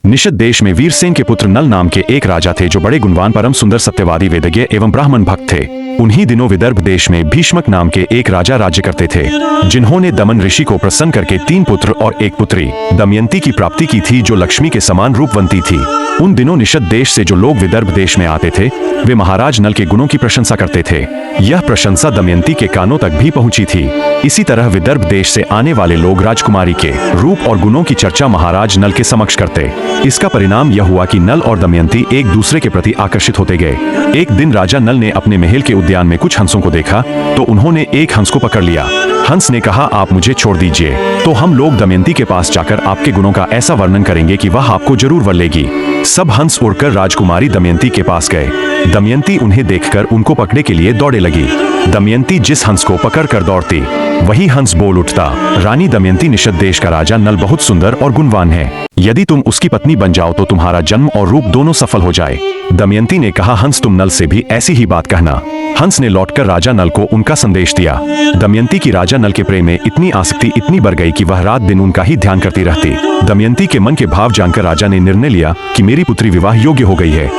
निषद देश में वीरसेन के पुत्र नल नाम के एक राजा थे जो बड़े गुणवान, परम सुंदर, सत्यवादी, वेदज्ञ एवं ब्राह्मण भक्त थे। उन्हीं दिनों विदर्भ देश में भीष्मक नाम के एक राजा राज्य करते थे, जिन्होंने दमन ऋषि को प्रसन्न करके 3 पुत्र और 1 पुत्री दमयंती की प्राप्ति की थी, जो लक्ष्मी के समान रूपवंती थी। उन दिनों निषद देश से जो लोग विदर्भ देश में आते थे, वे महाराज नल के गुणों की प्रशंसा करते थे। यह प्रशंसा दमयंती के कानों तक भी पहुंची थी। इसी तरह विदर्भ देश से आने वाले लोग राजकुमारी के रूप और गुणों की चर्चा महाराज नल के समक्ष करते। इसका परिणाम यह हुआ कि नल और दमयंती एक दूसरे के प्रति आकर्षित होते गए। एक दिन राजा नल ने अपने महल के उद्यान में कुछ हंसों को देखा, तो उन्होंने एक हंस को पकड़ लिया। हंस ने कहा, आप मुझे छोड़ दीजिए, तो हम लोग दमयंती के पास जाकर आपके गुणों का ऐसा वर्णन करेंगे कि वह आपको जरूर वर लेगी। सब हंस उड़कर राजकुमारी दमयंती के पास गए। दमयंती उन्हें देखकर उनको पकड़ने के लिए दौड़े लगी। दमयंती जिस हंस को पकड़कर दौड़ती, वही हंस बोल उठता, रानी दमयंती, निषद देश का राजा नल बहुत सुंदर और गुणवान है। यदि तुम उसकी पत्नी बन जाओ तो तुम्हारा जन्म और रूप दोनों सफल हो जाए। दमयंती ने कहा, हंस तुम नल से भी ऐसी ही बात कहना। हंस ने लौटकर राजा नल को उनका संदेश दिया। दमयंती की राजा नल के प्रेम में इतनी आसक्ति इतनी बढ़ गई कि वह रात दिन उनका ही ध्यान करती रहती। दमयंती के मन के भाव जानकर राजा ने निर्णय लिया कि मेरी पुत्री विवाह योग्य हो गई है,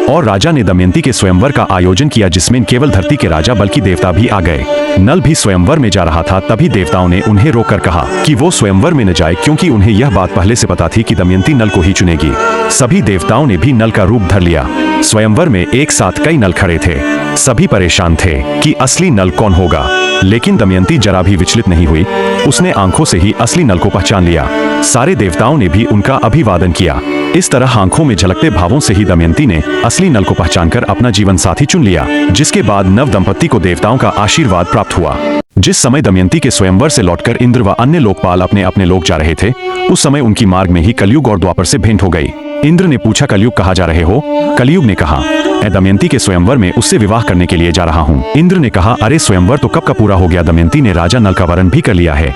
और राजा ने दमयंती के स्वयंवर का आयोजन किया, जिसमें केवल धरती के राजा बल्कि देवता भी आ गए। नल भी स्वयंवर में जा रहा था, तभी देवताओं ने उन्हें रोककर कहा कि वो स्वयंवर में न जाए, क्योंकि उन्हें यह बात पहले से पता थी कि दमयंती नल को ही चुनेगी। सभी देवताओं ने भी नल का रूप धर लिया। स्वयंवर में एक साथ कई नल खड़े थे। सभी परेशान थे कि असली नल कौन होगा, लेकिन दमयंती जरा भी विचलित नहीं हुई। उसने आंखों से ही असली नल को पहचान लिया। सारे देवताओं ने भी उनका अभिवादन किया। इस तरह आंखों में झलकते भावों से ही दमयंती ने असली नल को पहचानकर अपना जीवन साथी चुन लिया, जिसके बाद नव दंपत्ति को देवताओं का आशीर्वाद प्राप्त हुआ। जिस समय दमयंती के स्वयंवर से लौटकर इंद्र व अन्य लोकपाल अपने अपने लोक जा रहे थे, उस समय उनकी मार्ग में ही कलयुग और द्वापर से भेंट हो गई। इंद्र ने पूछा, कलयुग कहाँ जा रहे हो? कलयुग ने कहा, मैं दमयंती के स्वयंवर में उससे विवाह करने के लिए जा रहा हूँ। इंद्र ने कहा, अरे स्वयंवर तो कब का पूरा हो गया, दमयंती ने राजा नल का वरण भी कर लिया है।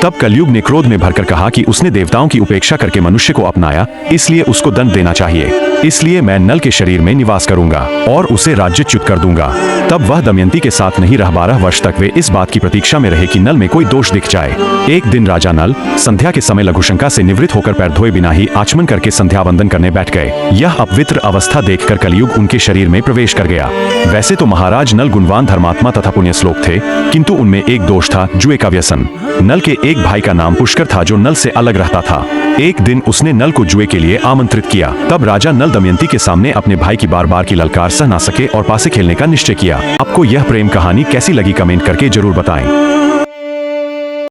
तब कलयुग ने क्रोध में भरकर कहा कि उसने देवताओं की उपेक्षा करके मनुष्य को अपनाया, इसलिए उसको दंड देना चाहिए। इसलिए मैं नल के शरीर में निवास करूंगा और उसे राज्यच्युत कर दूंगा। तब वह दमयंती के साथ नहीं रह। 12 वर्ष तक वे इस बात की प्रतीक्षा में रहे कि नल में कोई दोष दिख जाए। एक दिन राजा नल संध्या के समय लघुशंका से निवृत्त होकर पैर धोए बिना ही आचमन करके संध्या वंदन करने बैठ गए। यह अपवित्र अवस्था देखकर कलयुग उनके शरीर में प्रवेश कर गया। वैसे तो महाराज नल गुणवान, धर्मात्मा तथा पुण्य श्लोक थे, किंतु उनमें एक दोष था, जुए का व्यसन। नल के एक भाई का नाम पुष्कर था, जो नल से अलग रहता था। एक दिन उसने नल को जुए के लिए आमंत्रित किया। तब राजा नल दमयंती के सामने अपने भाई की बार बार की ललकार सह ना सके और पासे खेलने का निश्चय किया। आपको यह प्रेम कहानी कैसी लगी, कमेंट करके जरूर बताएं।